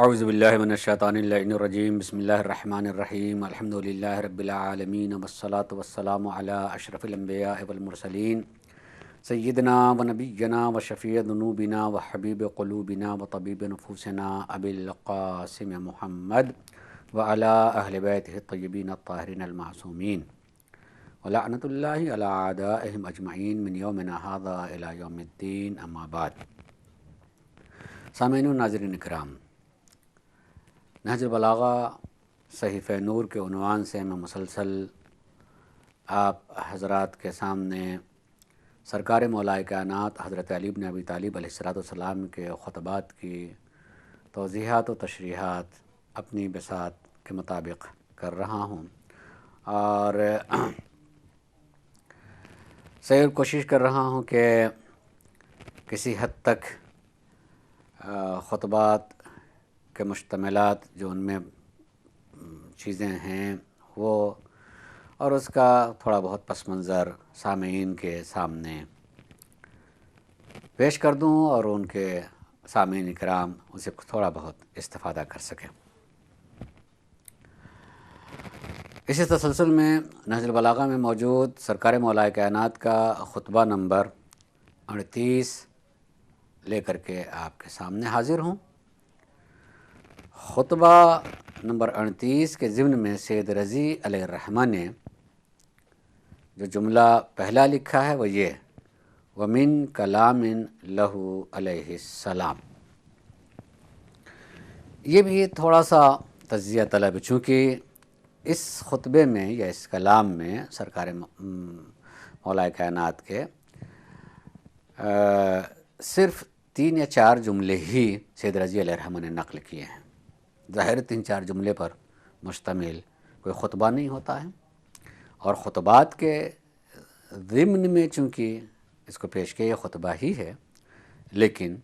اعوذ باللہ من الشیطان اللعین الرجیم بسم اللہ الرحمن الرحیم الحمد للہ رب العالمین والصلاة والسلام علی اشرف الانبیاء والمرسلین سیدنا و نبینا و شفیع ذنوبنا و حبیب قلوبنا و طبیب نفوسنا ابی القاسم محمد وعلی اہل بیتہ الطیبین الطاہرین المعصومین ولعنۃ اللہ علی اعدائہم اجمعین من یومنا ھذا الی یوم الدین اما بعد۔ سامعین و ناظرین اکرام، نہج البلاغہ صحیفہ نور کے عنوان سے میں مسلسل آپ حضرات کے سامنے سرکار مولائے کائنات حضرت علی بن ابی طالب علیہ السلام کے خطبات کی توضیحات و تشریحات اپنی بساط کے مطابق کر رہا ہوں، اور کوشش کر رہا ہوں کہ کسی حد تک خطبات کے مشتملات جو ان میں چیزیں ہیں وہ اور اس کا تھوڑا بہت پس منظر سامعین کے سامنے پیش کر دوں اور ان کے سامعین کرام اسے تھوڑا بہت استفادہ کر سکیں۔ اسی تسلسل میں نہج البلاغہ میں موجود سرکار مولائے کائنات کا خطبہ نمبر 38 لے کر کے آپ کے سامنے حاضر ہوں۔ خطبہ نمبر 38 کے ضمن میں سید رضی علیہ الرحمہ نے جو جملہ پہلا لکھا ہے وہ یہ: وَمِن كَلَامٍ لَهُ علیہ السلام۔ یہ بھی تھوڑا سا تجزیہ طلب، چونکہ اس خطبے میں یا اس کلام میں سرکار مولائے کائنات کے صرف 3 یا 4 جملے ہی سید رضی علیہ الرحمہ نے نقل کیے ہیں۔ ظاہر 3-4 جملے پر مشتمل کوئی خطبہ نہیں ہوتا ہے، اور خطبات کے ضمن میں چونکہ اس کو پیش کیا یہ خطبہ ہی ہے، لیکن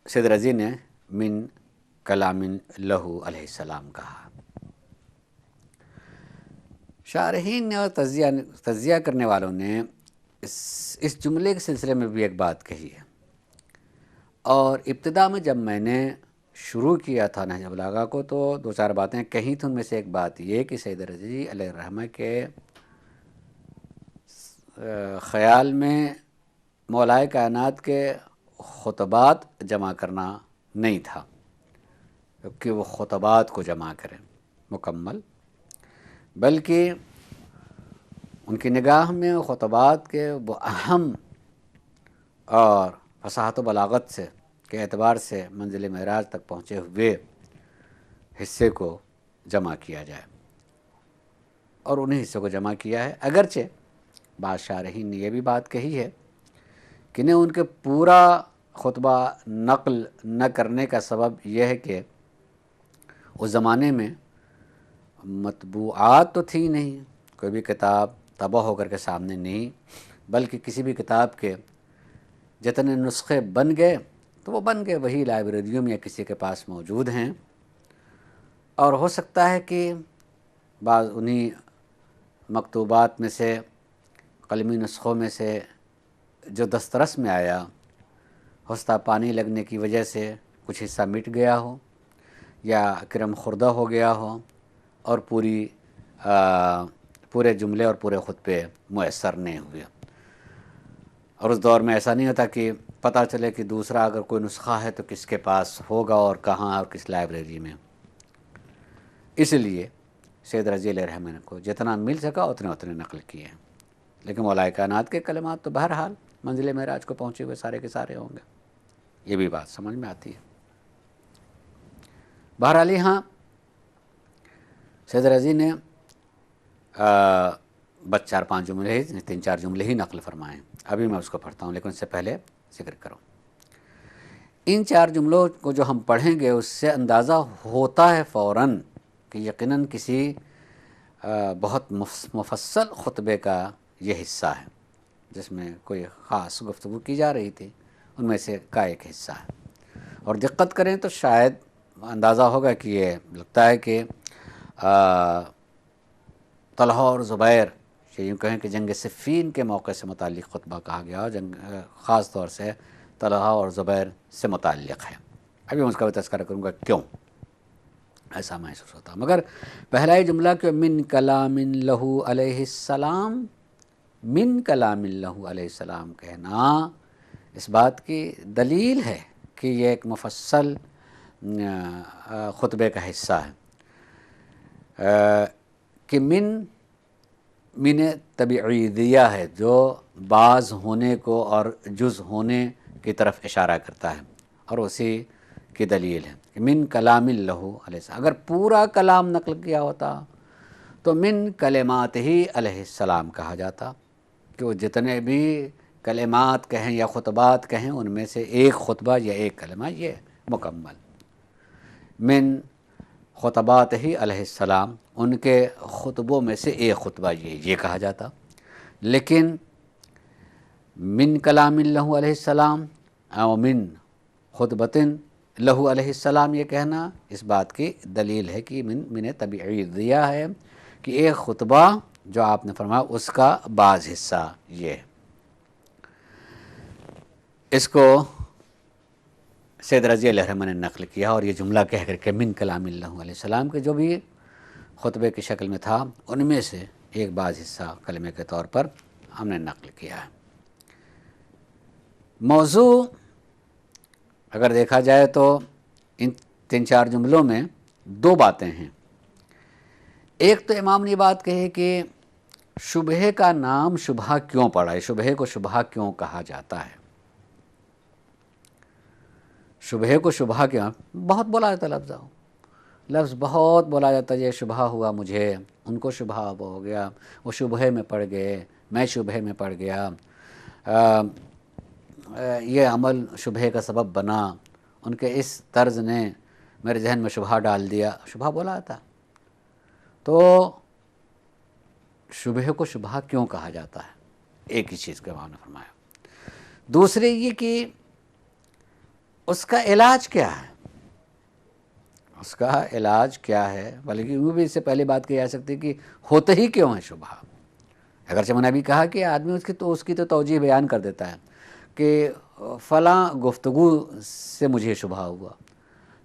سید رضی نے من کلام لہو علیہ السلام کہا۔ شارحین نے اور تجزیہ کرنے والوں نے اس جملے کے سلسلے میں بھی ایک بات کہی ہے، اور ابتدا میں جب میں نے شروع کیا تھا نہج البلاغہ کو تو 2-4 باتیں کہیں تھیں۔ ان میں سے ایک بات یہ کہ سید رضی علیہ الرحمہ کے خیال میں مولائے کائنات کے خطبات جمع کرنا نہیں تھا کہ وہ خطبات کو جمع کریں مکمل، بلکہ ان کی نگاہ میں خطبات کے وہ اہم اور فصاحت و بلاغت سے کے اعتبار سے منزل معراج تک پہنچے ہوئے حصے کو جمع کیا جائے، اور انہیں حصوں کو جمع کیا ہے۔ اگرچہ بعض شارحین نے یہ بھی بات کہی ہے کہ انہیں ان کے پورا خطبہ نقل نہ کرنے کا سبب یہ ہے کہ اس زمانے میں مطبوعات تو تھی نہیں، کوئی بھی کتاب طبع ہو کر کے سامنے نہیں، بلکہ کسی بھی کتاب کے جتنے نسخے بن گئے تو وہ بن گئے، وہی لائبریریوں میں یا کسی کے پاس موجود ہیں، اور ہو سکتا ہے کہ بعض انہی مکتوبات میں سے قلمی نسخوں میں سے جو دسترس میں آیا ہستہ پانی لگنے کی وجہ سے کچھ حصہ مٹ گیا ہو یا کرم خوردہ ہو گیا ہو، اور پورے جملے اور پورے خطبے میسر نہیں ہوئے۔ اور اس دور میں ایسا نہیں ہوتا کہ پتہ چلے کہ دوسرا اگر کوئی نسخہ ہے تو کس کے پاس ہوگا اور کہاں اور کس لائبریری میں۔ اس لیے سید رضی علیہ الرحمہ کو جتنا مل سکا اتنے نقل کیے ہیں، لیکن مولائے کائنات کے کلمات تو بہرحال منزل معراج کو پہنچے ہوئے سارے کے سارے ہوں گے، یہ بھی بات سمجھ میں آتی ہے۔ بہرحال یہاں سید رضی نے بس 4-5 جملے ہی 3-4 جملے ہی نقل فرمائے ہیں۔ ابھی میں اس کو پڑھتا ہوں، لیکن اس سے پہلے ذکر کروں ان 4 جملوں کو جو ہم پڑھیں گے اس سے اندازہ ہوتا ہے فوراً کہ یقیناً کسی بہت مفصل خطبے کا یہ حصہ ہے جس میں کوئی خاص گفتگو کی جا رہی تھی، ان میں سے کا ایک حصہ ہے، اور دقت کریں تو شاید اندازہ ہوگا کہ یہ لگتا ہے کہ طلحہ اور زبیر، یوں کہیں کہ جنگ صفین کے موقع سے متعلق خطبہ کہا گیا، خاص طور سے طلحہ اور زبیر سے متعلق ہے۔ ابھی میں اس کا بھی تذکرہ کروں گا کیوں ایسا محسوس ہوتا. مگر پہلا ہی جملہ کہ من کلام لہو علیہ السلام، من کلام لہو علیہ السلام کہنا اس بات کی دلیل ہے کہ یہ ایک مفصل خطبے کا حصہ ہے. کہ من تبعیدیہ ہے جو بعض ہونے کو اور جز ہونے کی طرف اشارہ کرتا ہے، اور اسی کی دلیل ہے کہ من کلام لہو علیہ السلام. اگر پورا کلام نقل کیا ہوتا تو من کلمات ہی علیہ السلام کہا جاتا، کہ وہ جتنے بھی کلمات کہیں یا خطبات کہیں ان میں سے ایک خطبہ یا ایک کلمہ یہ مکمل. من خطبات ہی علیہ السلام، ان کے خطبوں میں سے ایک خطبہ یہ کہا جاتا. لیکن من کلام لہو علیہ السلام او من خطبۃ لہو علیہ السلام یہ کہنا اس بات کی دلیل ہے کہ من تبعیدیہ ہے، کہ ایک خطبہ جو آپ نے فرمایا اس کا بعض حصہ یہ ہے. اس کو سید رضی اللہ عنہ نے نقل کیا، اور یہ جملہ کہہ کر کہ من کلام اللہ علیہ السلام کے جو بھی خطبے کی شکل میں تھا ان میں سے ایک بعض حصہ کلمے کے طور پر ہم نے نقل کیا ہے. موضوع اگر دیکھا جائے تو ان 3-4 جملوں میں 2 باتیں ہیں. ایک تو امام نے یہ بات کہی کہ شبہ کا نام شبہ کیوں پڑا ہے، شبہ کو شبہ کیوں کہا جاتا ہے. شبہ کو شبہ کیا بہت بولا جاتا لفظ بہت بولا جاتا ہے، یہ شبہ ہوا مجھے، ان کو شبہ ہو گیا، وہ شبہ میں پڑ گئے، میں شبہ میں پڑ گیا، یہ عمل شبہ کا سبب بنا، ان کے اس طرز نے میرے ذہن میں شبہ ڈال دیا، شبہ بولا جاتا. تو شبہ کو شبہ کیوں کہا جاتا ہے، ایک ہی چیز کے امام نے فرمایا. دوسری یہ کہ اس کا علاج کیا ہے، اس کا علاج کیا ہے، بلکہ یوں بھی اس سے پہلے بات کی جا سکتی کہ ہوتے ہی کیوں ہے شبہ. اگرچہ میں نے ابھی کہا کہ آدمی اس کی تو توجیہ بیان کر دیتا ہے کہ فلاں گفتگو سے مجھے یہ شبہ ہوا،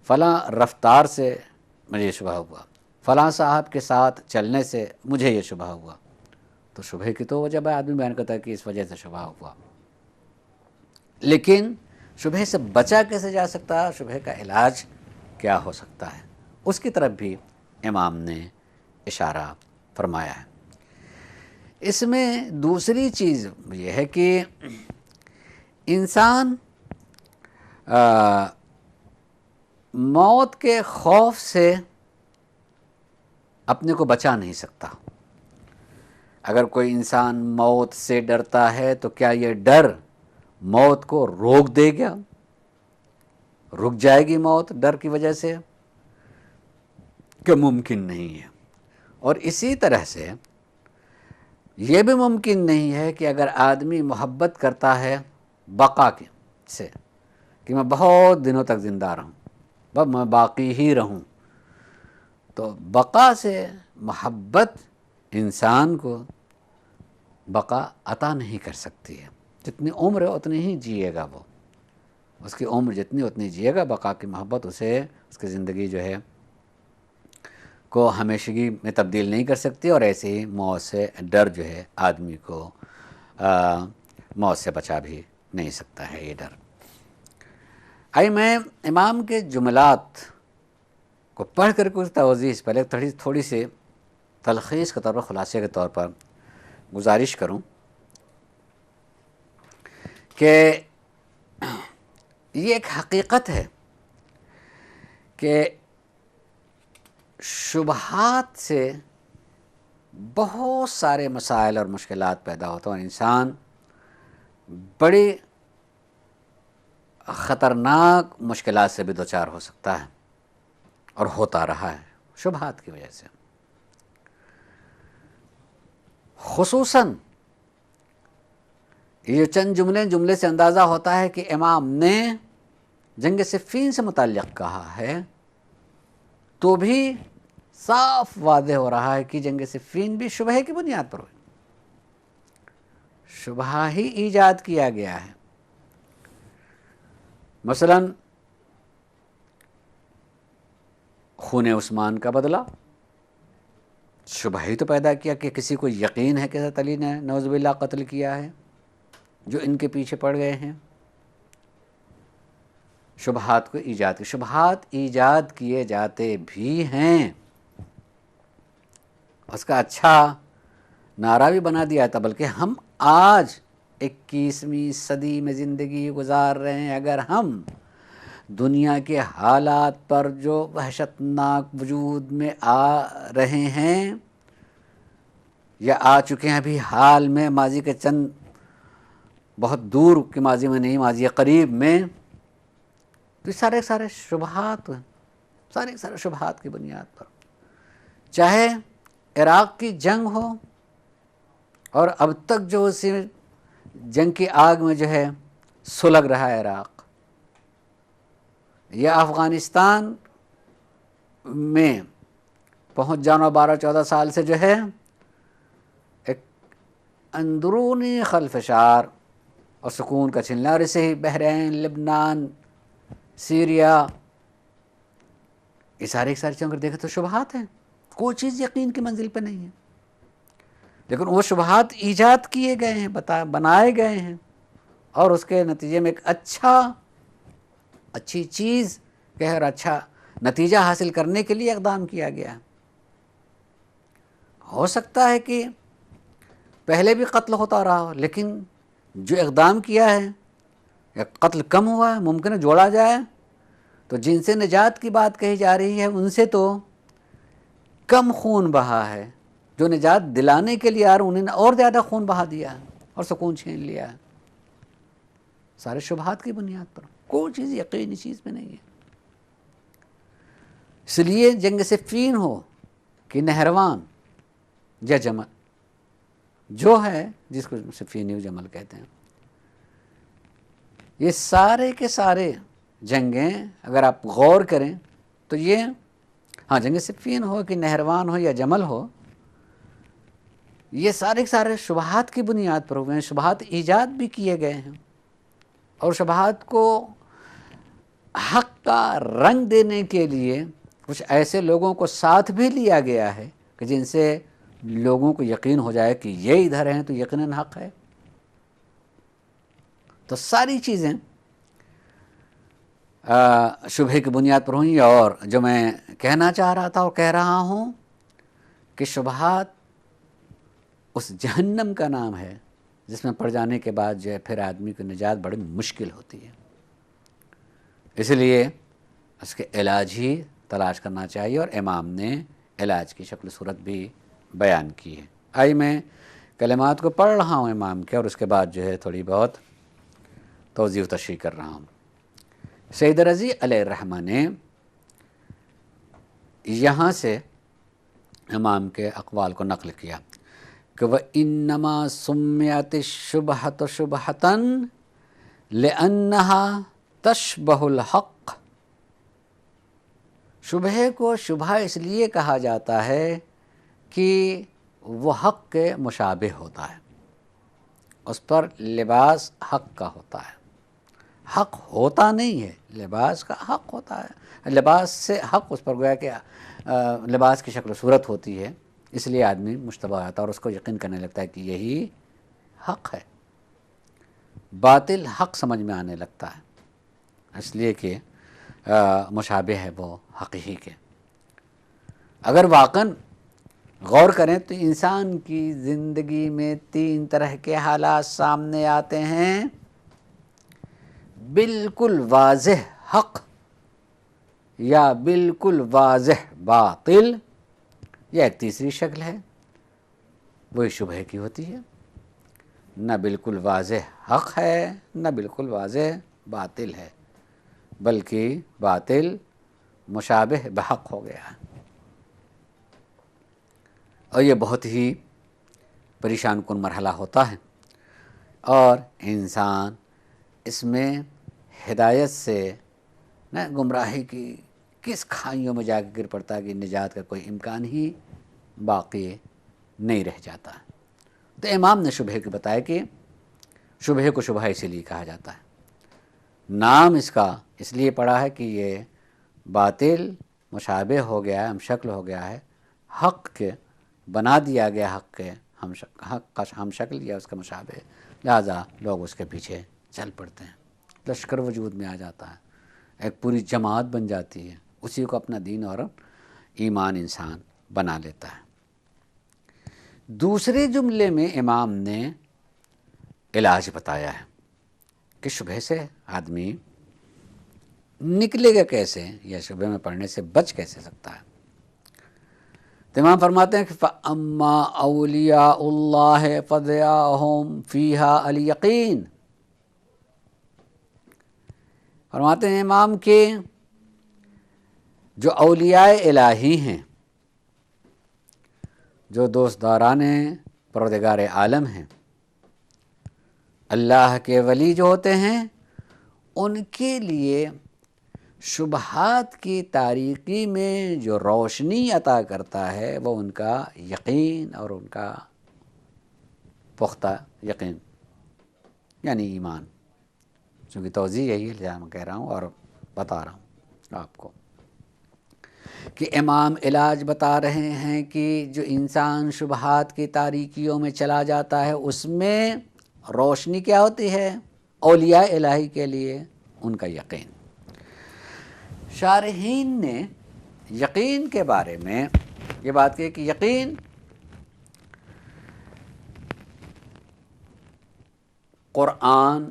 فلاں رفتار سے مجھے یہ شبہ ہوا، فلاں صاحب کے ساتھ چلنے سے مجھے یہ شبہ ہوا. تو شبہ کی تو وجہ آدمی بیان کرتا ہے کہ اس وجہ سے شبہ ہوا. لیکن شبہ سے بچا کیسے جا سکتا ہے، شبہ کا علاج کیا ہو سکتا ہے، اس کی طرف بھی امام نے اشارہ فرمایا ہے. اس میں دوسری چیز یہ ہے کہ انسان موت کے خوف سے اپنے کو بچا نہیں سکتا. اگر کوئی انسان موت سے ڈرتا ہے تو کیا یہ ڈر موت کو روک دے گا، رک جائے گی موت ڈر کی وجہ سے، کہ ممکن نہیں ہے. اور اسی طرح سے یہ بھی ممکن نہیں ہے کہ اگر آدمی محبت کرتا ہے بقا سے، کہ میں بہت دنوں تک زندہ رہوں، میں باقی ہی رہوں، تو بقا سے محبت انسان کو بقا عطا نہیں کر سکتی ہے. جتنی عمر ہے اتنی ہی جیے گا، وہ اس کی عمر جتنی اتنی جیے گا. بقا کی محبت اسے اس کی زندگی جو ہے کو ہمیشگی میں تبدیل نہیں کر سکتی، اور ایسے ہی موت سے ڈر جو ہے آدمی کو موت سے بچا بھی نہیں سکتا ہے یہ ڈر. آئی میں امام کے جملات کو پڑھ کر کچھ توضیح پہلے تھوڑی سی تلخیص کے طور پر، خلاصے کے طور پر گزارش کروں کہ یہ ایک حقیقت ہے کہ شبہات سے بہت سارے مسائل اور مشکلات پیدا ہوتے ہیں، اور انسان بڑی خطرناک مشکلات سے بھی دوچار ہو سکتا ہے، اور ہوتا رہا ہے شبہات کی وجہ سے. خصوصاً یہ چند جملے سے اندازہ ہوتا ہے کہ امام نے جنگ صفین سے متعلق کہا ہے، تو بھی صاف واضح ہو رہا ہے کہ جنگ صفین بھی شبہ کی بنیاد پر ہوئی، شبہ ہی ایجاد کیا گیا ہے. مثلا خون عثمان کا بدلہ، شبہ ہی تو پیدا کیا کہ کسی کو یقین ہے کہ حضرت علی نے نعوذ باللہ قتل کیا ہے جو ان کے پیچھے پڑ گئے ہیں۔ شبہات کو ایجاد کی، شبہات ایجاد کیے جاتے بھی ہیں، اس کا اچھا نعرہ بھی بنا دیا تھا، بلکہ ہم آج 21ویں صدی میں زندگی گزار رہے ہیں، اگر ہم دنیا کے حالات پر جو وحشتناک وجود میں آ رہے ہیں یا آ چکے ہیں ابھی حال میں، ماضی کے چند بہت دور کے ماضی میں نہیں، ماضی قریب میں، تو یہ سارے شبہات ہیں، سارے شبہات کی بنیاد پر، چاہے عراق کی جنگ ہو اور اب تک جو اسی جنگ کی آگ میں جو ہے سلگ رہا ہے عراق، یا افغانستان میں پہنچ جانا 12-14 سال سے جو ہے ایک اندرونی خلفشار اور سکون کا چھننا، اور اسے ہی بحرین، لبنان، سیریا، یہ ساری چیزیں اگر دیکھیں تو شبہات ہیں، کوئی چیز یقین کی منزل پہ نہیں ہے، لیکن وہ شبہات ایجاد کیے گئے ہیں، بنائے گئے ہیں، اور اس کے نتیجے میں ایک اچھی چیز کہ اور اچھا نتیجہ حاصل کرنے کے لیے اقدام کیا گیا ہے۔ ہو سکتا ہے کہ پہلے بھی قتل ہوتا رہا ہو، لیکن جو اقدام کیا ہے یا قتل کم ہوا ہے، ممکن ہے جوڑا جائے تو جن سے نجات کی بات کہی جا رہی ہے ان سے تو کم خون بہا ہے، جو نجات دلانے کے لیے آ رہے انہوں نے اور زیادہ خون بہا دیا ہے اور سکون چھین لیا ہے، سارے شبہات کی بنیاد پر، کوئی چیز یقینی چیز میں نہیں ہے۔ اس لیے جنگ صفین ہو کہ نہروان یا جمل، جو ہے جس کو صفین و جمل کہتے ہیں، یہ سارے کے سارے جنگیں اگر آپ غور کریں تو یہ جنگ صفین ہو کہ نہروان ہو یا جمل ہو، یہ سارے کے سارے شبہات کی بنیاد پر ہوئے ہیں، شبہات ایجاد بھی کیے گئے ہیں، اور شبہات کو حق کا رنگ دینے کے لیے کچھ ایسے لوگوں کو ساتھ بھی لیا گیا ہے کہ جن سے لوگوں کو یقین ہو جائے کہ یہ ادھر ہیں تو یقیناً حق ہے۔ تو ساری چیزیں شبہ کی بنیاد پر ہوئی، اور جو میں کہنا چاہ رہا تھا اور کہہ رہا ہوں کہ شبہات اس جہنم کا نام ہے جس میں پڑ جانے کے بعد جو ہے پھر آدمی کو نجات بڑی مشکل ہوتی ہے، اس لیے اس کے علاج ہی تلاش کرنا چاہیے، اور امام نے علاج کی شکل صورت بھی بیان کی ہے۔ آئی میں کلمات کو پڑھ رہا ہوں امام کے، اور اس کے بعد جو ہے تھوڑی بہت توضیح و تشریح کر رہا ہوں۔ سید رضی علیہ الرحمہ نے یہاں سے امام کے اقوال کو نقل کیا کہ وَإِنَّمَا سُمِّيَتِ الشُّبْهَةُ شُبْهَةً لِأَنَّهَا تَشْبَهُ الْحَقِّ، شبہ کو شبہ اس لیے کہا جاتا ہے کہ وہ حق کے مشابہ ہوتا ہے، اس پر لباس حق کا ہوتا ہے، حق ہوتا نہیں ہے، لباس کا حق ہوتا ہے، لباس سے حق اس پر گویا کہ لباس کی شکل و صورت ہوتی ہے، اس لیے آدمی مشتبہ آتا ہے اور اس کو یقین کرنے لگتا ہے کہ یہی حق ہے، باطل حق سمجھ میں آنے لگتا ہے، اس لیے کہ مشابہ ہے وہ حقیقی کے۔ اگر واقعاً غور کریں تو انسان کی زندگی میں 3 طرح کے حالات سامنے آتے ہیں، بالکل واضح حق یا بالکل واضح باطل، یا ایک تیسری شکل ہے وہی شبہ کی ہوتی ہے، نہ بالکل واضح حق ہے نہ بالکل واضح باطل ہے، بلکہ باطل مشابہ بحق ہو گیا ہے، اور یہ بہت ہی پریشان کن مرحلہ ہوتا ہے، اور انسان اس میں ہدایت سے نہ گمراہی کی کس کھائیوں میں جا کے گر پڑتا ہے کہ نجات کا کوئی امکان ہی باقی نہیں رہ جاتا ہے۔ تو امام نے شبہ کو بتایا کہ شبہ کو شبہ اسی لیے کہا جاتا ہے، نام اس کا اس لیے پڑا ہے کہ یہ باطل مشابہ ہو گیا ہے، ہم شکل ہو گیا ہے، حق کے بنا دیا گیا، حق کے حق کا ہم شکل یا اس کا مشابہ، لہذا لوگ اس کے پیچھے چل پڑتے ہیں، لشکر وجود میں آ جاتا ہے، ایک پوری جماعت بن جاتی ہے، اسی کو اپنا دین اور ایمان انسان بنا لیتا ہے۔ دوسرے جملے میں امام نے علاج بتایا ہے کہ شبہ سے آدمی نکلے گا کیسے، یا شبہ میں پڑھنے سے بچ کیسے سکتا ہے۔ تو امام فرماتے ہیں کہ فَأَمَّا أَوْلِيَاءُ اللَّهِ فَضِيَاهُمْ فِيهَا الْيَقِينَ، فرماتے ہیں امام کہ جو اولیاء الہی ہیں، جو دوستداران پروردگار عالم ہیں، اللہ کے ولی جو ہوتے ہیں، ان کے لیے شبہات کی تاریکی میں جو روشنی عطا کرتا ہے وہ ان کا یقین اور ان کا پختہ یقین، یعنی ایمان، چونکہ توضیح یہی ہے، لہذا میں کہہ رہا ہوں اور بتا رہا ہوں آپ کو کہ امام علاج بتا رہے ہیں کہ جو انسان شبہات کی تاریکیوں میں چلا جاتا ہے، اس میں روشنی کیا ہوتی ہے؟ اولیاء الہی کے لیے ان کا یقین۔ شارحین نے یقین کے بارے میں یہ بات کی کہ یقین قرآن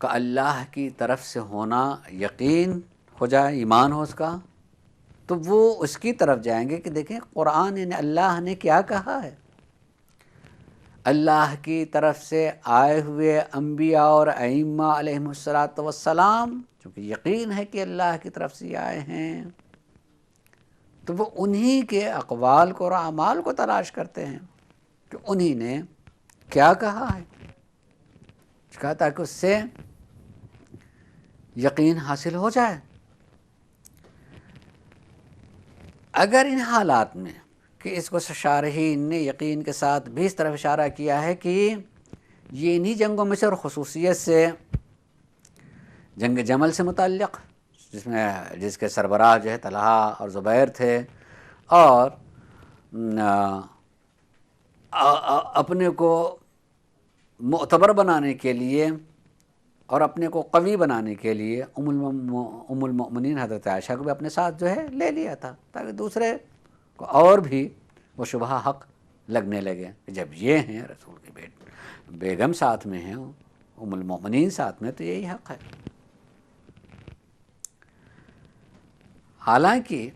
کا اللہ کی طرف سے ہونا، یقین ہو جائے، ایمان ہو اس کا، تو وہ اس کی طرف جائیں گے کہ دیکھیں قرآن یعنی اللہ نے کیا کہا ہے، اللہ کی طرف سے آئے ہوئے انبیاء اور ائمہ علیہم السلام، چونکہ یقین ہے کہ اللہ کی طرف سے آئے ہیں، تو وہ انہی کے اقوال کو اور اعمال کو تلاش کرتے ہیں کہ انہی نے کیا کہا ہے، کہا تاکہ اس سے یقین حاصل ہو جائے۔ اگر ان حالات میں کہ اس کو شارحین نے یقین کے ساتھ بھی اس طرف اشارہ کیا ہے کہ یہ انہی جنگوں میں سے اور خصوصیت سے جنگ جمل سے متعلق، جس کے سربراہ جو ہے طلحہ اور زبیر تھے، اور اپنے کو معتبر بنانے کے لیے اور اپنے کو قوی بنانے کے لیے ام المؤمنین حضرت عائشہ کو بھی اپنے ساتھ جو ہے لے لیا تھا، تاکہ دوسرے کو اور بھی وہ شبہ حق لگنے لگے کہ جب یہ ہیں رسول کی بیگم ساتھ میں ہیں، ام المؤمنین ساتھ میں، تو یہی حق ہے۔ حالانکہ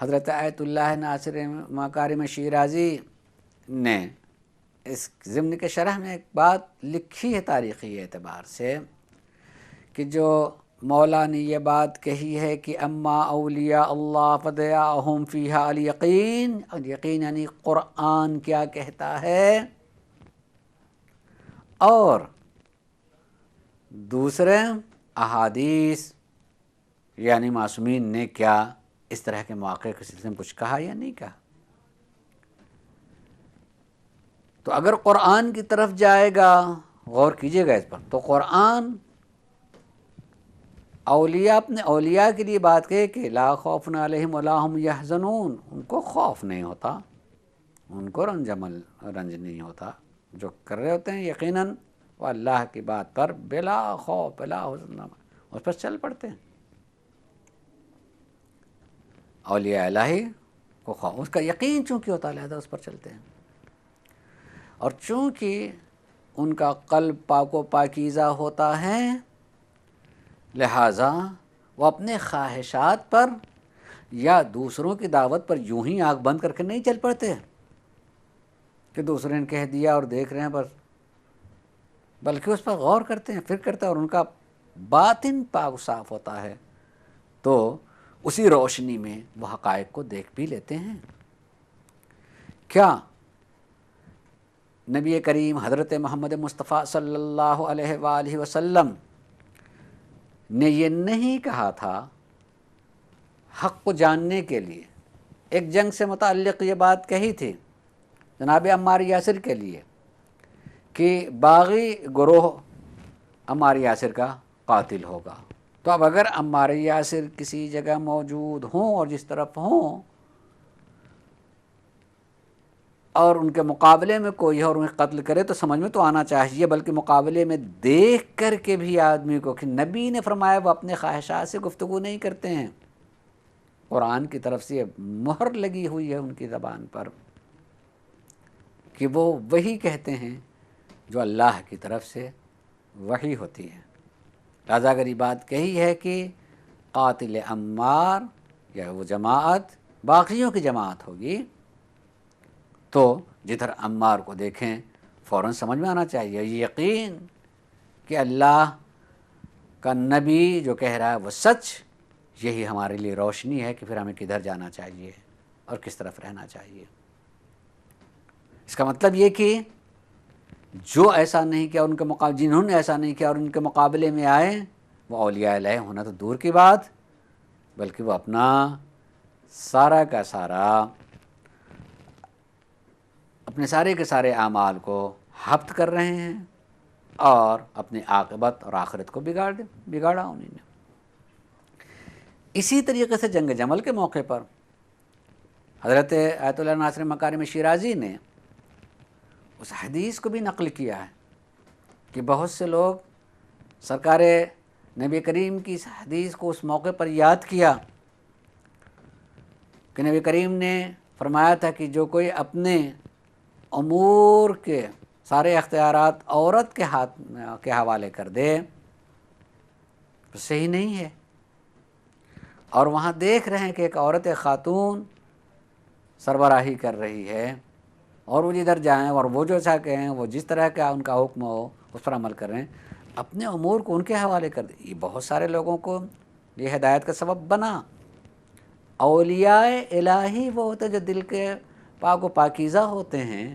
حضرت آیت اللہ ناصر مکارم شیرازی نے اس ضمن کے شرح میں ایک بات لکھی ہے تاریخی اعتبار سے کہ جو مولا نے یہ بات کہی ہے کہ اما اولیاء اللہ فضیاءہم فیہا الیقین، یقین یعنی قرآن کیا کہتا ہے، اور دوسرے احادیث یعنی معصومین نے کیا اس طرح کے مواقع کے سلسلے میں کچھ کہا یا نہیں کہا۔ تو اگر قرآن کی طرف جائے گا، غور کیجئے گا اس پر، تو قرآن اولیاء اپنے اولیاء کے لیے بات کہے کہ لا خوف علیہم ولا هم یحزنون، ان کو خوف نہیں ہوتا، ان کو رنج نہیں ہوتا، جو کر رہے ہوتے ہیں یقیناً وہ اللہ کی بات پر بلا خوف بلا حزن اس پر چل پڑتے ہیں۔ اولیاء الہی کو خوف، اس کا یقین چونکہ ہوتا ہے، لہذا اس پر چلتے ہیں، اور چونکہ ان کا قلب پاک و پاکیزہ ہوتا ہے، لہٰذا وہ اپنے خواہشات پر یا دوسروں کی دعوت پر یوں ہی آنکھ بند کر کے نہیں چل پڑتے کہ دوسرے نے کہہ دیا اور دیکھ رہے ہیں بس، بلکہ اس پر غور کرتے ہیں، فکر کرتے ہیں، اور ان کا باطن پاک صاف ہوتا ہے، تو اسی روشنی میں وہ حقائق کو دیکھ بھی لیتے ہیں۔ کیا نبی کریم حضرت محمد مصطفیٰ صلی اللہ علیہ وآلہ وسلم نے یہ نہیں کہا تھا حق کو جاننے کے لیے، ایک جنگ سے متعلق یہ بات کہی تھی جناب عمار یاسر کے لیے کہ باغی گروہ عمار یاسر کا قاتل ہوگا، تو اب اگر عمار یاسر کسی جگہ موجود ہوں اور جس طرف ہوں اور ان کے مقابلے میں کوئی اور انہیں قتل کرے تو سمجھ میں تو آنا چاہیے، بلکہ مقابلے میں دیکھ کر کے بھی آدمی کو، کہ نبی نے فرمایا وہ اپنے خواہشات سے گفتگو نہیں کرتے ہیں، قرآن کی طرف سے مہر لگی ہوئی ہے ان کی زبان پر کہ وہ وہی کہتے ہیں جو اللہ کی طرف سے وحی ہوتی ہے۔ لہٰذا اگر یہ بات کہی ہے کہ قاتل عمار یا وہ جماعت باقیوں کی جماعت ہوگی، تو جدھر عمار کو دیکھیں فوراً سمجھ میں آنا چاہیے یہ یقین کہ اللہ کا نبی جو کہہ رہا ہے وہ سچ، یہی ہمارے لیے روشنی ہے کہ پھر ہمیں کدھر جانا چاہیے اور کس طرف رہنا چاہیے۔ اس کا مطلب یہ کہ جو ایسا نہیں کیا ان کے مقابلے، جنہوں نے ایسا نہیں کیا اور ان کے مقابلے میں آئے، وہ اولیاء الہی ہونا تو دور کی بات، بلکہ وہ اپنا سارا کا سارا، اپنے سارے کے سارے اعمال کو ہبت کر رہے ہیں اور اپنی عاقبت اور آخرت کو بگاڑا انہوں نے۔ اسی طریقے سے جنگ جمل کے موقع پر حضرت آیت اللہ ناصر مکارم شیرازی نے اس حدیث کو بھی نقل کیا ہے کہ بہت سے لوگ سرکار نبی کریم کی اس حدیث کو اس موقع پر یاد کیا کہ نبی کریم نے فرمایا تھا کہ جو کوئی اپنے امور کے سارے اختیارات عورت کے ہاتھ کے حوالے کر دے تو صحیح نہیں ہے، اور وہاں دیکھ رہے ہیں کہ ایک عورت خاتون سربراہی کر رہی ہے اور وہ جدھر جائیں اور وہ جو سا کہیں وہ جس طرح کا ان کا حکم ہو اس پر عمل کر رہے ہیں، اپنے امور کو ان کے حوالے کر دیں۔ یہ بہت سارے لوگوں کو یہ ہدایت کا سبب بنا۔ اولیاء الہی وہ ہوتے جو دل کے پاک و پاکیزہ ہوتے ہیں،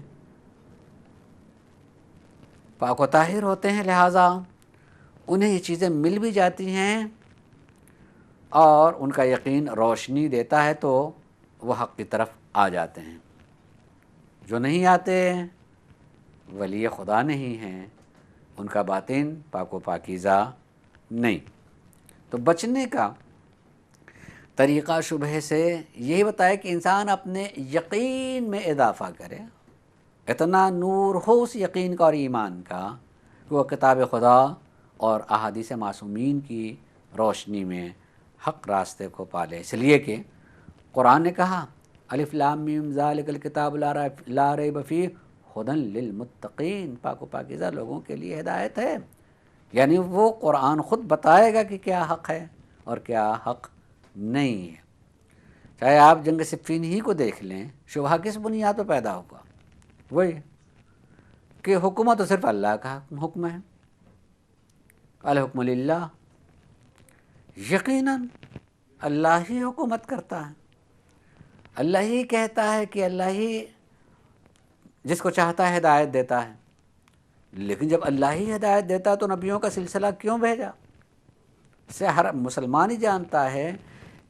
پاک و طاہر ہوتے ہیں، لہٰذا انہیں یہ چیزیں مل بھی جاتی ہیں اور ان کا یقین روشنی دیتا ہے تو وہ حق کی طرف آ جاتے ہیں۔ جو نہیں آتے ولی خدا نہیں ہیں، ان کا باطن پاک و پاکیزہ نہیں۔ تو بچنے کا طریقہ شبہ سے یہی بتایا کہ انسان اپنے یقین میں اضافہ کرے، اتنا نور ہو اس یقین کا اور ایمان کا کہ وہ کتاب خدا اور احادیث معصومین کی روشنی میں حق راستے کو پالے۔ اس لیے کہ قرآن نے کہا الف لام میم ذالک الکتاب لا ریب فیہ ھدی للمتقین، پاک و پاکیزہ لوگوں کے لیے ہدایت ہے، یعنی وہ قرآن خود بتائے گا کہ کیا حق ہے اور کیا حق نہیں ہے۔ چاہے آپ جنگ صفین ہی کو دیکھ لیں، شبہ کس بنیاد پر پیدا ہوا؟ وہی کہ حکومت تو صرف اللہ کا حکم ہے، الحکم للہ، یقیناً اللہ ہی حکومت کرتا ہے، اللہ ہی کہتا ہے کہ اللہ ہی جس کو چاہتا ہے ہدایت دیتا ہے۔ لیکن جب اللہ ہی ہدایت دیتا تو نبیوں کا سلسلہ کیوں بھیجا؟ اسے ہر مسلمان ہی جانتا ہے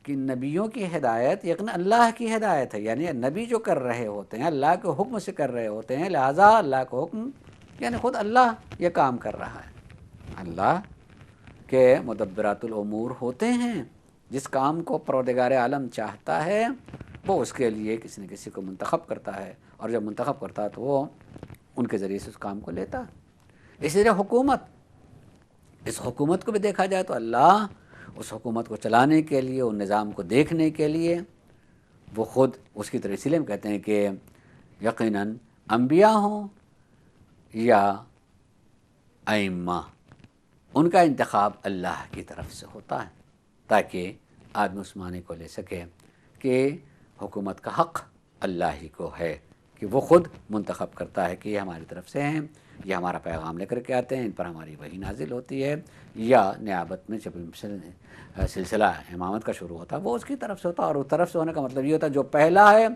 کہ نبیوں کی ہدایت یقین اللہ کی ہدایت ہے، یعنی نبی جو کر رہے ہوتے ہیں اللہ کے حکم سے کر رہے ہوتے ہیں، لہٰذا اللہ کا حکم یعنی خود اللہ یہ کام کر رہا ہے۔ اللہ کے مدبرات الامور ہوتے ہیں، جس کام کو پروردگار عالم چاہتا ہے وہ اس کے لیے کسی نہ کسی کو منتخب کرتا ہے، اور جب منتخب کرتا ہے تو وہ ان کے ذریعے سے اس کام کو لیتا ہے۔ اسی طرح حکومت، اس حکومت کو بھی دیکھا جائے تو اللہ اس حکومت کو چلانے کے لیے، ان نظام کو دیکھنے کے لیے وہ خود اس کی طرح، اسی لیے ہم کہتے ہیں کہ یقیناً انبیاء ہوں یا ائمہ، ان کا انتخاب اللہ کی طرف سے ہوتا ہے تاکہ آدمی اس معنی کو لے سکے کہ حکومت کا حق اللہ ہی کو ہے، کہ وہ خود منتخب کرتا ہے کہ یہ ہماری طرف سے ہیں، یہ ہمارا پیغام لے کر کے آتے ہیں، ان پر ہماری وحی نازل ہوتی ہے، یا نیابت میں جب سلسلہ امامت کا شروع ہوتا ہے وہ اس کی طرف سے ہوتا ہے، اور اس طرف سے ہونے کا مطلب یہ ہوتا ہے جو پہلا ہے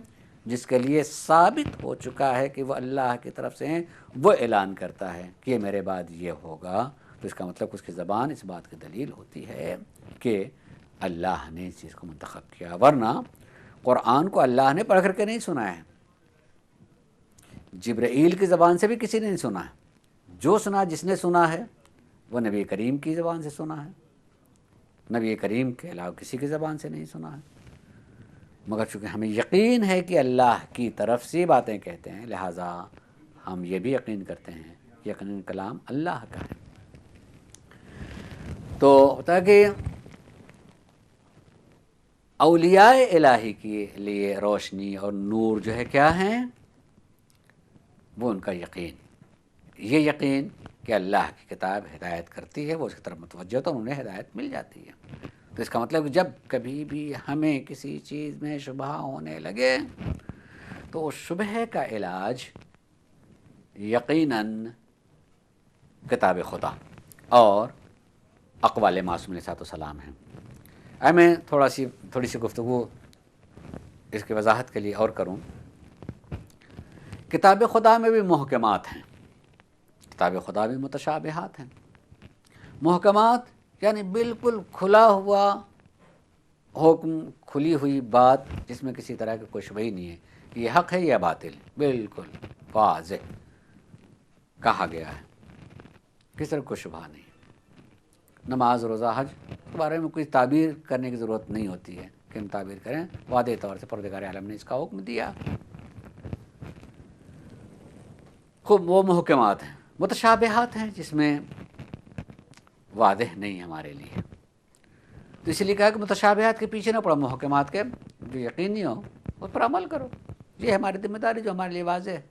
جس کے لیے ثابت ہو چکا ہے کہ وہ اللہ کی طرف سے ہیں، وہ اعلان کرتا ہے کہ یہ میرے بعد یہ ہوگا، تو اس کا مطلب اس کی زبان اس بات کی دلیل ہوتی ہے کہ اللہ نے اس چیز کو منتخب کیا، ورنہ قرآن کو اللہ نے پڑھ کر کے نہیں سنا ہے، جبرائیل کی زبان سے بھی کسی نے نہیں سنا ہے، جو سنا جس نے سنا ہے وہ نبی کریم کی زبان سے سنا ہے۔ نبی کریم کے علاوہ کسی کی زبان سے نہیں سنا ہے، مگر چونکہ ہمیں یقین ہے کہ اللہ کی طرف سے باتیں کہتے ہیں، لہٰذا ہم یہ بھی یقین کرتے ہیں یقیناً کلام اللہ کا ہے۔ تو ہوتا ہے کہ اولیاء الہی کے لیے روشنی اور نور جو ہے کیا ہیں؟ وہ ان کا یقین، یہ یقین کہ اللہ کی کتاب ہدایت کرتی ہے، وہ اس کی طرف متوجہ تو انہیں ہدایت مل جاتی ہے۔ تو اس کا مطلب جب کبھی بھی ہمیں کسی چیز میں شبہ ہونے لگے تو اس شبہ کا علاج یقیناً کتاب خدا اور اقوال معصوم علیہ السلام ہیں۔ میں تھوڑی سی گفتگو اس کی وضاحت کے لیے اور کروں۔ کتاب خدا میں بھی محکمات ہیں، کتاب خدا بھی متشابہات ہیں۔ محکمات یعنی بالکل کھلا ہوا حکم، کھلی ہوئی بات جس میں کسی طرح کا کوئی شبہ ہی نہیں ہے، یہ حق ہے یا باطل، بالکل واضح کہا گیا ہے، کسی طرح کوئی شبہ نہیں۔ نماز، روزہ، حج کے بارے میں کوئی تعبیر کرنے کی ضرورت نہیں ہوتی ہے کہ ہم تعبیر کریں، واضح طور سے پروردگار عالم نے اس کا حکم دیا۔ خوب وہ محکمات ہیں، متشابہات ہیں جس میں واضح نہیں ہمارے لیے، تو اس لیے کہا کہ متشابہات کے پیچھے نہ پڑو، محکمات کے جو یقینی ہو اس پر عمل کرو، یہ ہماری ذمہ داری جو ہمارے لیے واضح ہے۔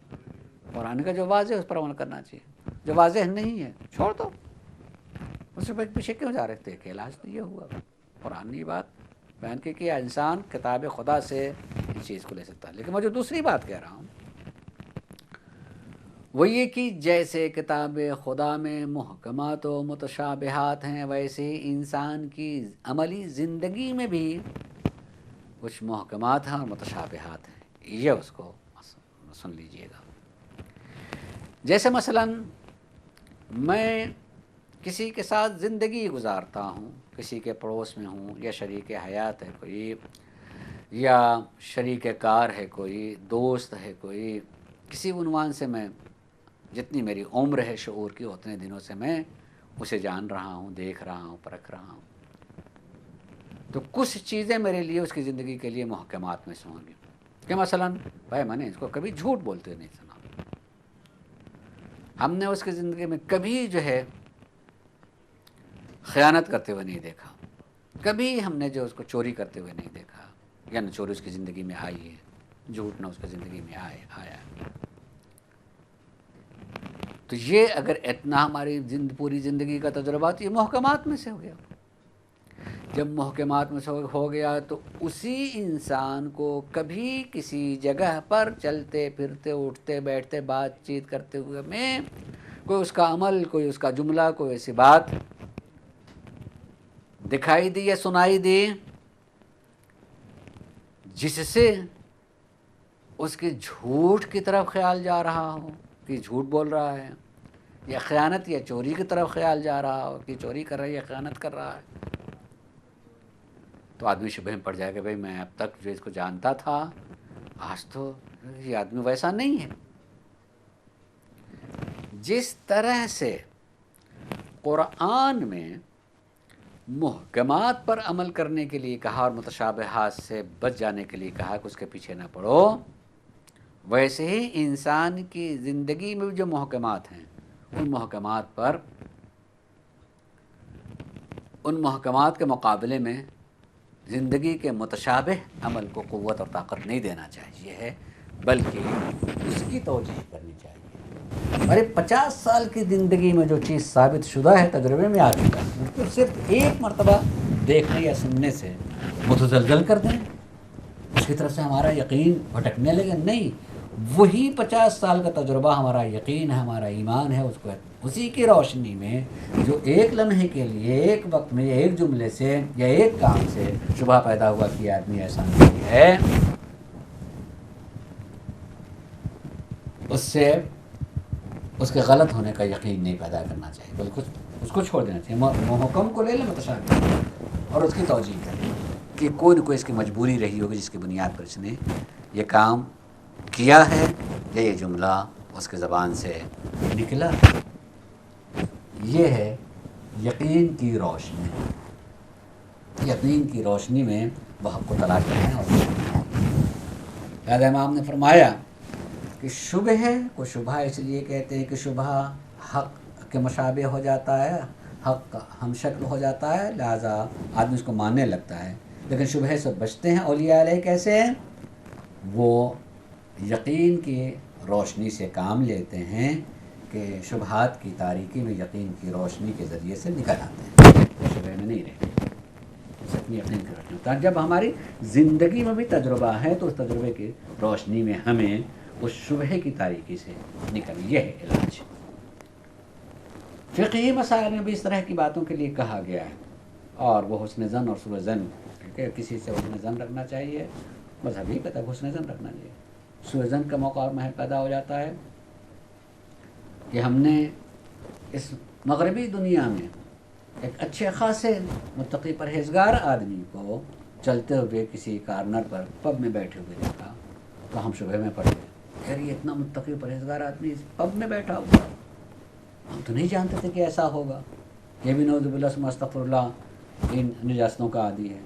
قرآن کا جو واضح ہے اس پر عمل کرنا چاہیے، جو واضح نہیں ہے چھوڑ دو، اس سے پیچھے کیوں جا رہے تھے کہ علاج تو یہ ہوا۔ قرآن نے یہ بات بیان کی کہ انسان کتاب خدا سے اس چیز کو لے سکتا ہے۔ لیکن میں جو دوسری بات کہہ رہا ہوں وہ یہ کہ جیسے کتاب خدا میں محکمات و متشابہات ہیں، ویسے ہی انسان کی عملی زندگی میں بھی کچھ محکمات ہیں اور متشابہات ہیں، یہ اس کو سن لیجئے گا۔ جیسے مثلا میں کسی کے ساتھ زندگی گزارتا ہوں، کسی کے پڑوس میں ہوں، یا شریک حیات ہے کوئی، یا شریک کار ہے کوئی، دوست ہے کوئی، کسی عنوان سے میں جتنی میری عمر ہے شعور کی اتنے دنوں سے میں اسے جان رہا ہوں، دیکھ رہا ہوں، پرکھ رہا ہوں، تو کچھ چیزیں میرے لیے اس کی زندگی کے لیے محکمات میں سے ہوں گی کہ مثلا بھائی میں نے اس کو کبھی جھوٹ بولتے ہوئے نہیں سنا، ہم نے اس کی زندگی میں کبھی جو ہے خیانت کرتے ہوئے نہیں دیکھا، کبھی ہم نے جو اس کو چوری کرتے ہوئے نہیں دیکھا، یا نہ چوری اس کی زندگی میں آئی ہے، جھوٹ نہ اس کی زندگی میں آیا۔ تو یہ اگر اتنا ہماری پوری زندگی کا تجربہ تو یہ محکمات میں سے ہو گیا۔ جب محکمات میں سے ہو گیا تو اسی انسان کو کبھی کسی جگہ پر چلتے پھرتے اٹھتے بیٹھتے بات چیت کرتے ہوئے میں کوئی اس کا عمل، کوئی اس کا جملہ، کوئی ایسی بات دکھائی دی یا سنائی دی جس سے اس کے جھوٹ کی طرف خیال جا رہا ہو کہ جھوٹ بول رہا ہے، یا خیانت یا چوری کی طرف خیال جا رہا ہو کہ چوری کر رہا ہے یا خیانت کر رہا ہے، تو آدمی شبہ میں پڑ جائے گا بھائی میں اب تک جو اس کو جانتا تھا آج تو یہ آدمی ویسا نہیں ہے۔ جس طرح سے قرآن میں محکمات پر عمل کرنے کے لیے کہا اور متشابہات سے بچ جانے کے لیے کہا کہ اس کے پیچھے نہ پڑو، ویسے ہی انسان کی زندگی میں جو محکمات ہیں ان محکمات کے مقابلے میں زندگی کے متشابہ عمل کو قوت اور طاقت نہیں دینا چاہیے ہے، بلکہ اس کی توجیہ کرنی چاہیے۔ ارے 50 سال کی زندگی میں جو چیز ثابت شدہ ہے، تجربے میں آ چکا ہے، تو صرف ایک مرتبہ دیکھنے یا سننے سے متزلزل کر دیں، اس کی طرف سے ہمارا یقین بھٹکنے لگے؟ نہیں، وہی 50 سال کا تجربہ ہمارا یقین ہے، ہمارا ایمان ہے، اس کو اسی کی روشنی میں جو ایک لمحے کے لیے، ایک وقت میں، ایک جملے سے یا ایک کام سے شبہ پیدا ہوا کہ آدمی ایسا نہیں ہے، اس سے اس کے غلط ہونے کا یقین نہیں پیدا کرنا چاہیے، بلکہ اس کو چھوڑ دینا چاہیے۔ محکم کو لے لیں متشابہ اور اس کی توجیہ کریں کہ کوئی نہ کوئی اس کی مجبوری رہی ہوگی جس کی بنیاد پر اس نے یہ کام کیا ہے یا یہ جملہ اس کے زبان سے نکلا ہے۔ یہ ہے یقین کی روشنی۔ یقین کی روشنی میں وہ حق کو تلاش کریں اور لہٰذا امام نے فرمایا کہ شبہ کو شبہ اس لیے کہتے ہیں کہ شبہ حق کے مشابہ ہو جاتا ہے، حق کا ہم شکل ہو جاتا ہے، لہٰذا آدمی اس کو ماننے لگتا ہے. لیکن شبہ سے بچتے ہیں اولیاء علیہ کیسے ہیں؟ وہ یقین کی روشنی سے کام لیتے ہیں کہ شبہات کی تاریکی میں یقین کی روشنی کے ذریعے سے نکل آتے ہیں، شبہ میں نہیں رہتے، اپنی یقین کی روشنی ہوتا ہے. جب ہماری زندگی میں بھی تجربہ ہے تو اس تجربے کی روشنی میں ہمیں اس شبہ کی تاریکی سے نکل، یہ ہے علاج. فقہی مسائل میں بھی اس طرح کی باتوں کے لیے کہا گیا ہے، اور وہ حسن ظن اور سوء ظن، کہ کسی سے حسن ظن رکھنا چاہیے، مذہبی پتہ حسن ظن رکھنا چاہیے. سوء ظن کا موقع اور محل پیدا ہو جاتا ہے کہ ہم نے اس مغربی دنیا میں ایک اچھے خاصے متقی پرہیزگار آدمی کو چلتے ہوئے کسی کارنر پر پب میں بیٹھے ہوئے دیکھا تو ہم شبہ میں پڑ گئے، یار یہ اتنا متقی پرہیزگار آدمی اس پب میں بیٹھا ہوا، ہم تو نہیں جانتے تھے کہ ایسا ہوگا، یہ بھی نعوذ باللہ ثم استغفر اللہ ان نجاستوں کا عادی ہے.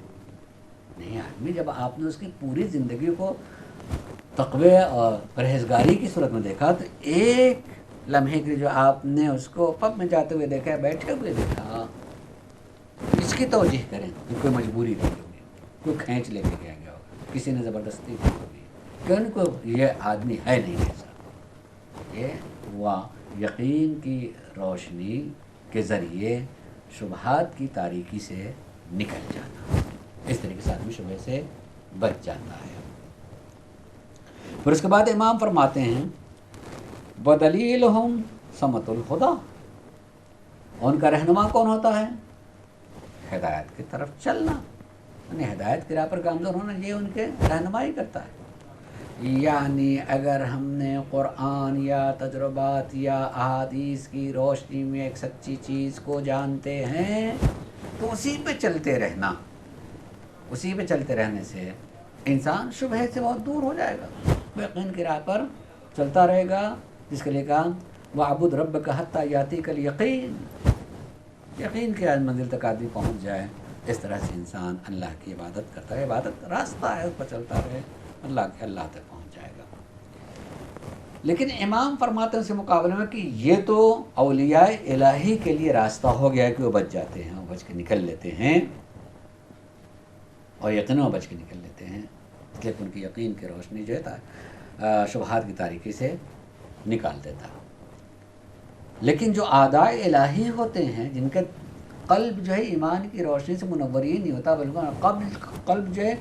نہیں، آدمی جب آپ نے اس کی پوری زندگی کو تقوی اور پرہیزگاری کی صورت میں دیکھا تو ایک لمحے کے جو آپ نے اس کو پب میں جاتے ہوئے دیکھا، بیٹھے ہوئے دیکھا، اس کی توجہ کریں کہ کوئی مجبوری نہیں ہوگی، کوئی کھینچ لے کے گیا ہوگا، کسی نے زبردستی کی ہوگی، کہ ان کو یہ آدمی ہے نہیں ایسا. یہ ہوا یقین کی روشنی کے ذریعے شبہات کی تاریکی سے نکل جانا، اس طریقے سے آدمی شبہ سے بچ جاتا ہے. پھر اس کے بعد امام فرماتے ہیں وَدَلِيلُهُمْ سَمَتُ الْهُدَىٰ، ان کا رہنما کون ہوتا ہے؟ ہدایت کی طرف چلنا، یعنی ہدایت کی راہ پر گامزن ہونا، یہ ان کے رہنمائی کرتا ہے. یعنی اگر ہم نے قرآن یا تجربات یا احادیث کی روشنی میں ایک سچی چیز کو جانتے ہیں تو اسی پہ چلتے رہنا، اسی پہ چلتے رہنے سے انسان شبہ سے بہت دور ہو جائے گا، یقین کی راہ پر چلتا رہے گا، جس کے لیے کہا وَاعْبُدْ رَبَّكَ حَتَّىٰ يَأْتِيكَ الْيَقِينُ، یقین کی منزل تک آدمی پہنچ جائے. اس طرح سے انسان اللہ کی عبادت کرتا ہے، عبادت راستہ ہے، اس پر چلتا رہے، اللہ تک پہنچ جائے گا. لیکن امام فرماتے ہیں اس کے مقابلے میں کہ یہ تو اولیاء الہی کے لیے راستہ ہو گیا کہ وہ بچ جاتے ہیں، وہ بچ کے نکل لیتے ہیں، اور یقیناً وہ بچ کے نکل لیتے ہیں، لیکن ان کی یقین کی روشنی جو ہے شبہات کی تاریکی سے نکال دیتا. لیکن جو اعداء الہی ہوتے ہیں، جن کے قلب جو ہے ایمان کی روشنی سے منور ہی نہیں ہوتا، بلکہ قلب جو ہے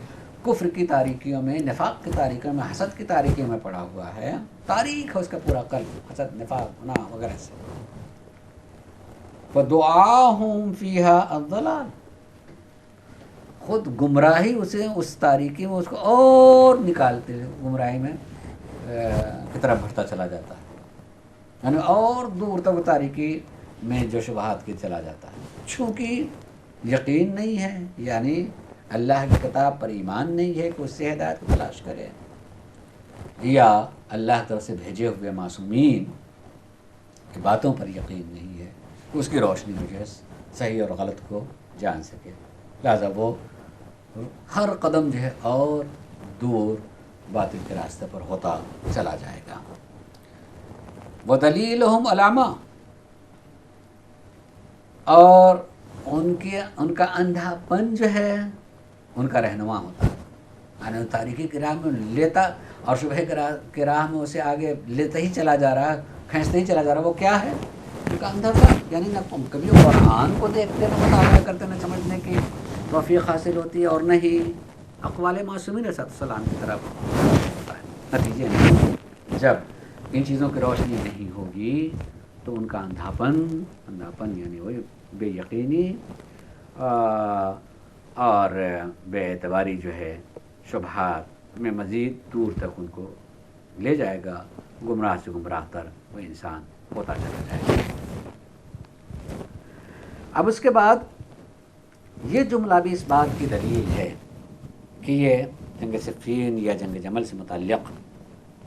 کفر کی تاریکیوں میں، نفاق کی تاریکیوں میں، حسد کی تاریکیوں میں پڑا ہوا ہے، تاریک ہے اس کا پورا قلب حسد، نفاق، گناہ وغیرہ سے. فَدُعَاهُمْ فِيهَا الضَّلَالُ، خود گمراہی اسے اس تاریکی میں اس کو اور نکالتے، گمراہی میں کی طرف بڑھتا چلا جاتا ہے، یعنی اور دور تک تاریکی میں جو شبہات کی چلا جاتا ہے. چونکہ یقین نہیں ہے، یعنی اللہ کی کتاب پر ایمان نہیں ہے کہ اس سے ہدایت کو تلاش کرے، یا اللہ کی طرف سے بھیجے ہوئے معصومین کی باتوں پر یقین نہیں ہے کہ اس کی روشنی میں جو ہے صحیح اور غلط کو جان سکے. لہٰذا وہ ہر قدم جو ہے اور دور باطل کے راستے پر ہوتا چلا جائے گا. وَدَلِيلُهُمْ عَلَامَةٌ، اور ان کا اندھا پن جو ہے ان کا رہنما ہوتا ہے، یعنی تاریکی کی راہ میں لیتا اور شبہ کی راہ میں اسے آگے لیتا ہی چلا جا رہا، کھینچتے ہی چلا جا رہا. وہ کیا ہے؟ ان کا اندھا پن، یعنی نہ کبھی قرآن کو دیکھتے، نہ مطالعہ کرتے، نہ سمجھنے کی توفیق حاصل ہوتی ہے، اور نہ ہی اقوال معصومین علیہ السلام کی طرف ہوتا ہے. نتیجے میں جب ان چیزوں کی روشنی نہیں ہوگی تو ان کا اندھاپن یعنی وہی بے یقینی اور بے اعتباری جو ہے شبہات میں مزید دور تک ان کو لے جائے گا، گمراہ سے گمراہ تر وہ انسان ہوتا چلا جائے گا. اب اس کے بعد یہ جملہ بھی اس بات کی دلیل ہے کہ یہ جنگ صفین یا جنگ جمل سے متعلق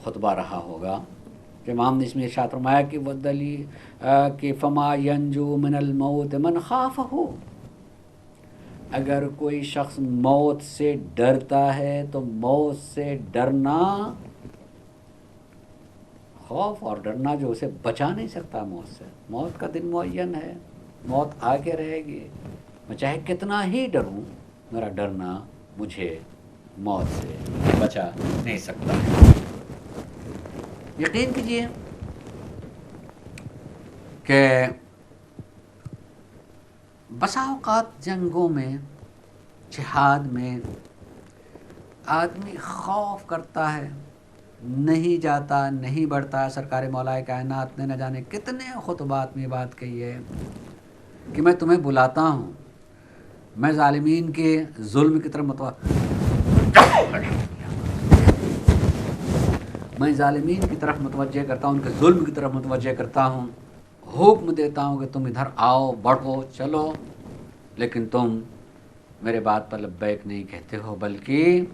خطبہ رہا ہوگا کہ امام نے اس میں ارشاد فرمایا کہ کہ فما ینجو من الموت من خافہ، اگر کوئی شخص موت سے ڈرتا ہے تو موت سے ڈرنا، خوف اور ڈرنا جو اسے بچا نہیں سکتا موت سے. موت کا دن معین ہے، موت آ کے رہے گی. میں چاہے کتنا ہی ڈروں، میرا ڈرنا مجھے موت سے بچا نہیں سکتا. یقین کیجیے کہ بسا اوقات جنگوں میں، جہاد میں آدمی خوف کرتا ہے، نہیں جاتا، نہیں بڑھتا. سرکار مولا کائنات نے نہ جانے کتنے خطبات میں بات کہی ہے کہ میں تمہیں بلاتا ہوں، میں ظالمین کے ظلم کی طرف متوجہ کرتا ہوں، ان کے ظلم کی طرف متوجہ کرتا ہوں، حکم دیتا ہوں کہ تم ادھر آؤ، بڑھو، چلو. لیکن تم میرے بات پر لبیک نہیں کہتے ہو، بلکہ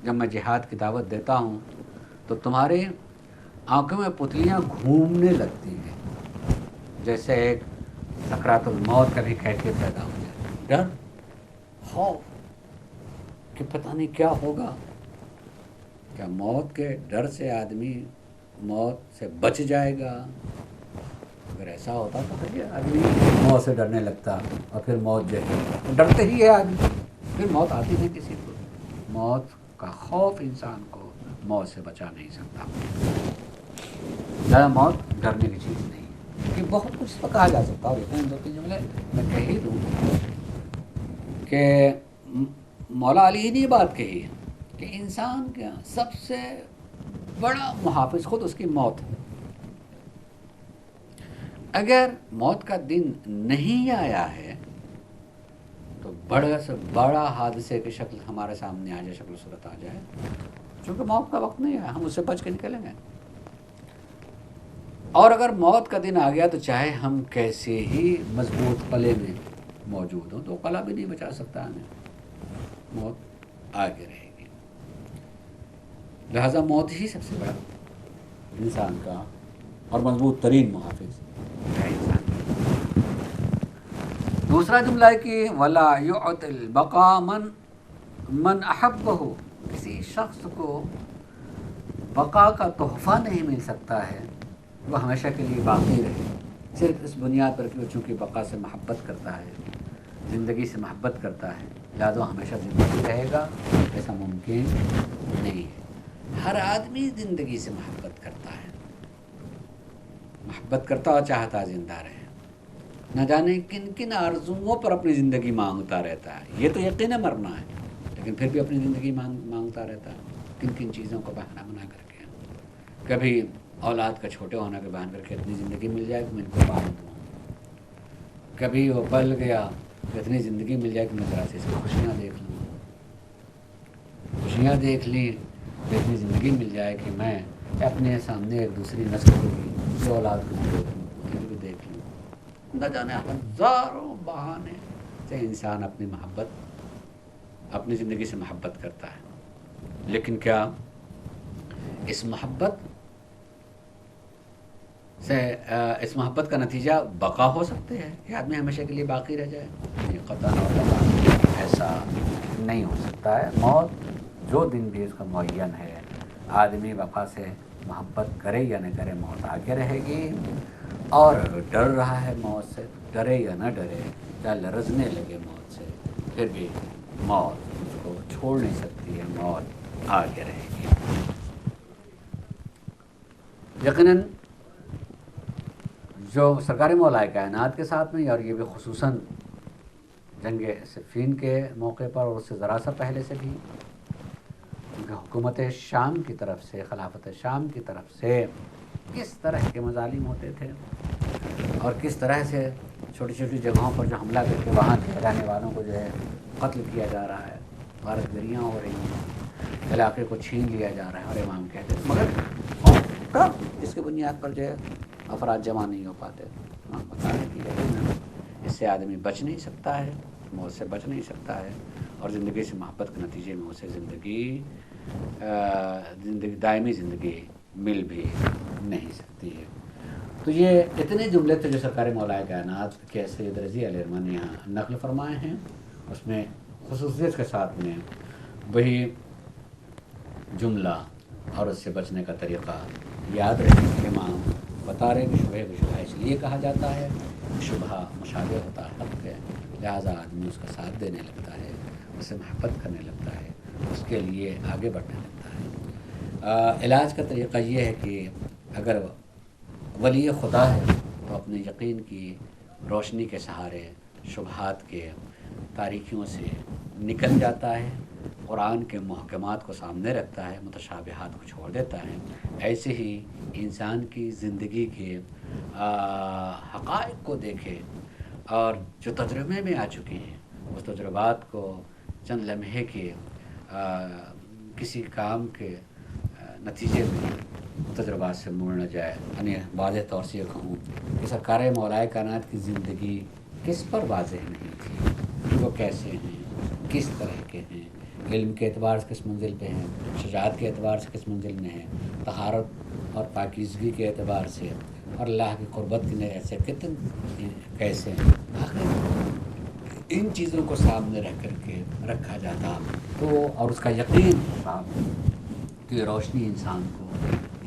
جب میں جہاد کی دعوت دیتا ہوں تو تمہارے آنکھوں میں پتلیاں گھومنے لگتی ہیں، جیسے ایک سکرات الموت کا بھی کیفیت پیدا ہو جائے. ڈر، خوف کہ پتہ نہیں کیا ہوگا. کیا موت کے ڈر سے آدمی موت سے بچ جائے گا؟ اگر ایسا ہوتا تو پھر آدمی موت سے ڈرنے لگتا، اور پھر موت جو ہے ڈرتے ہی ہے آدمی، پھر موت آتی نہیں کسی کو. موت کا خوف انسان کو موت سے بچا نہیں سکتا. زیادہ موت ڈرنے کی چیز نہیں ہے. کہ بہت کچھ تو کہا جا سکتا، اور اتنے دو تین جملے میں کہہ ہی دوں کہ مولا علی نے یہ بات کہی ہے کہ انسان کا سب سے بڑا محافظ خود اس کی موت ہے. اگر موت کا دن نہیں آیا ہے تو بڑے سے بڑا حادثے کی شکل ہمارے سامنے آ جائے، شکل صورت آ جائے، چونکہ موت کا وقت نہیں آیا، ہم اس سے بچ کے نکلیں گے. اور اگر موت کا دن آ گیا تو چاہے ہم کیسے ہی مضبوط قلعے میں موجود ہوں تو قلعہ بھی نہیں بچا سکتا ہمیں، موت آگے رہے گی. لہذا موت ہی سب سے بڑا انسان کا اور مضبوط ترین محافظ ہے انسان. دوسرا جملہ ہے کہ وَلَا يُعْطِ الْبَقَى مَنْ أَحَبَّهُ، کسی شخص کو بقا کا تحفہ نہیں مل سکتا ہے وہ ہمیشہ کے لیے باقی رہے، صرف اس بنیاد پر کہ وہ چونکہ بقا سے محبت کرتا ہے، زندگی سے محبت کرتا ہے، لہٰذا وہ ہمیشہ زندگی رہے گا. ایسا ممکن نہیں ہے. ہر آدمی زندگی سے محبت کرتا ہے، محبت کرتا اور چاہتا زندہ رہے. نہ جانے کن کن آرزوؤں پر اپنی زندگی مانگتا رہتا ہے. یہ تو یقین مرنا ہے، لیکن پھر بھی اپنی زندگی مانگتا رہتا ہے کن کن چیزوں کو بہانہ بنا کر کے. کبھی اولاد کا چھوٹے ہونے کے بہانے کر کے اتنی زندگی مل جائے کہ میں ان کو پال دوں، کبھی وہ پل گیا کہ اتنی زندگی مل جائے کہ میں ذرا سے اس کی خوشیاں دیکھ لوں، خوشیاں دیکھ لی کہ اتنی زندگی مل جائے کہ میں اپنے سامنے ایک دوسری نسل کو بھی، دوسری اولاد کو بھی دیکھ لوں، انہیں بھی دیکھ لوں. نہ جانے ہزاروں بہانے سے انسان اپنی محبت، اپنی زندگی سے محبت کرتا ہے. لیکن کیا اس محبت کا نتیجہ بقا ہو سکتے ہیں کہ آدمی ہمیشہ کے لیے باقی رہ جائے؟ نہیں، قطعاً اور قطعاً ایسا نہیں ہو سکتا ہے. موت جو دن بھی اس کا معین ہے، آدمی بقا سے محبت کرے یا نہ کرے، موت آگے رہے گی. اور ڈر رہا ہے موت سے، ڈرے یا نہ ڈرے، یا لرزنے لگے موت سے، پھر بھی موت اس کو چھوڑ نہیں سکتی ہے، موت آگے رہے گی. یقیناً جو سرکار مولا کائنات کے ساتھ میں، اور یہ بھی خصوصاً جنگ صفین کے موقع پر اور اس سے ذرا سا پہلے سے بھی، کیونکہ حکومت شام کی طرف سے، خلافت شام کی طرف سے کس طرح کے مظالم ہوتے تھے، اور کس طرح سے چھوٹی چھوٹی جگہوں پر جو حملہ کر کے وہاں رہنے والوں کو جو ہے قتل کیا جا رہا ہے، غارت گریاں ہو رہی ہیں، علاقے کو چھین لیا جا رہا ہے. اور امام کہتے ہیں مگر اس کی بنیاد پر جو ہے افراد جمع نہیں ہو پاتے. بتانے کی اس سے آدمی بچ نہیں سکتا ہے، موت سے بچ نہیں سکتا ہے، اور زندگی سے محبت کے نتیجے میں اسے زندگی دائمی زندگی مل بھی نہیں سکتی ہے. تو یہ اتنے جملے تھے جو سرکار مولا کائنات کے سید رضی علیہ الرحمٰن نے یہاں نقل فرمائے ہیں. اس میں خصوصیت کے ساتھ میں وہی جملہ اور اس سے بچنے کا طریقہ یاد رکھنے کے امام بتا رہے کہ شبہ کو شبہ اس لیے کہا جاتا ہے، شبہ مشابہ ہوتا ہے حق ہے، لہٰذا آدمی اس کا ساتھ دینے لگتا ہے، اس سے محبت کرنے لگتا ہے، اس کے لیے آگے بڑھنے لگتا ہے۔ علاج کا طریقہ یہ ہے کہ اگر ولی خدا ہے تو اپنے یقین کی روشنی کے سہارے شبہات کے تاریکیوں سے نکل جاتا ہے، قرآن کے محکمات کو سامنے رکھتا ہے، متشابہات کو چھوڑ دیتا ہے۔ ایسے ہی انسان کی زندگی کے حقائق کو دیکھے اور جو تجربے میں آ چکے ہیں اس تجربات کو چند لمحے کے کسی کام کے نتیجے میں تجربات سے موڑ نہ جائے۔ یعنی واضح طور سے یہ کہوں کہ سرکار مولائے کائنات کی زندگی کس پر واضح نہیں تھی، وہ کیسے ہیں، کس طرح کے ہیں، علم کے اعتبار سے کس منزل پہ ہیں، شجاعت کے اعتبار سے کس منزل میں ہیں، طہارت اور پاکیزگی کے اعتبار سے اور اللہ کی قربت کے ایسے کتنے کیسے ہیں۔ ان چیزوں کو سامنے رکھ کر کے رکھا جاتا تو اور اس کا یقین کی روشنی انسان کو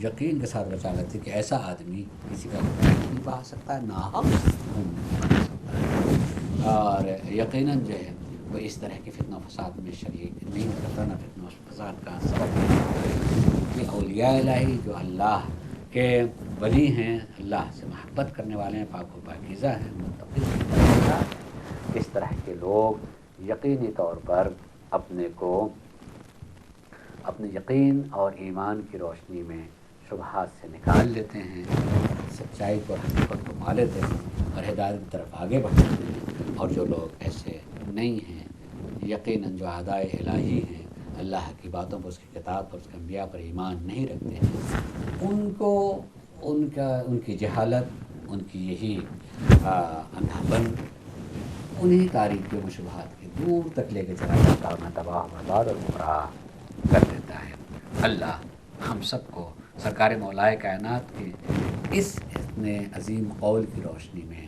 یقین کے ساتھ بچا لیتی کہ ایسا آدمی کسی کا نہیں پا سکتا ہے، نہ ہم بنا سکتا ہے، اور یقیناً جو ہے وہ اس طرح کے فتنہ و فساد میں شریک نہیں کرتا، نہ فتنہ و فساد کا سبب ہے۔ یہ اولیاء الہی جو اللہ کے ولی ہیں، اللہ سے محبت کرنے والے ہیں، پاک و پاکیزہ ہیں، متقی ہیں، اس طرح کے لوگ یقینی طور پر اپنے کو اپنے یقین اور ایمان کی روشنی میں شبہات سے نکال لیتے ہیں، سچائی کو حقیقت کو پا لیتے ہیں اور ہدایت کی طرف آگے بڑھتے ہیں۔ اور جو لوگ ایسے نہیں ہیں، یقیناً جو اعدائے الہی ہیں، اللہ کی باتوں پر، اس کی کتاب پر، اس کے انبیاء پر ایمان نہیں رکھتے ہیں، ان کو ان کی جہالت، ان کی یہی اندھاپن انہی تاریکیوں و شبہات کے دور تک لے کے چلا جاتا ہے، انہیں تباہ و برباد اور گمراہ کر دیتا ہے۔ اللہ ہم سب کو سرکار مولائے کائنات کے اس اتنے عظیم قول کی روشنی میں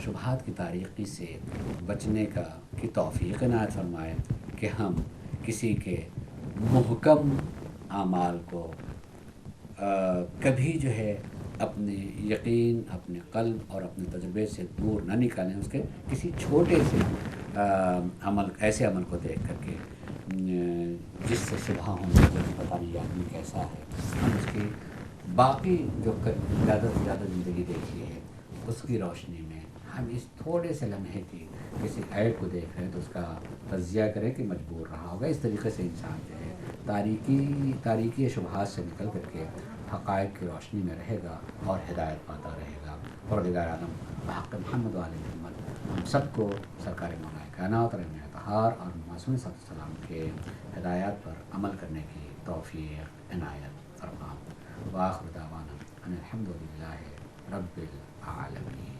شبہات کی تاریکی سے بچنے کی توفیق عنایت فرمائے کہ ہم کسی کے محکم اعمال کو کبھی جو ہے اپنے یقین، اپنے قلب اور اپنے تجربے سے دور نہ نکالیں، اس کے کسی چھوٹے سے ایسے عمل کو دیکھ کر کے جس سے شبہ ہونے لگے پتہ نہیں یہ آدمی کیسا ہے، ہم اس کی باقی جو زیادہ سے زیادہ زندگی دیکھی ہے اس کی روشنی میں ہم اس تھوڑے سے لمحے کی کسی عیب کو دیکھ رہے ہیں تو اس کا تجزیہ کریں کہ مجبور رہا ہوگا۔ اس طریقے سے انسان جو ہے تاریکی شبہات سے نکل کر کے حقائق کی روشنی میں رہے گا اور ہدایت پاتا رہے گا۔ پروردگار عالم بحق محمد علیہ محمد ہم سب کو سرکار مولائے کائنات اور طہار اور معصوم صلی اللہ علیہ وسلم کے ہدایات پر عمل کرنے کی توفیق عنایت فرمائے۔ وآخر دعوانا ان الحمد للہ رب العالمین۔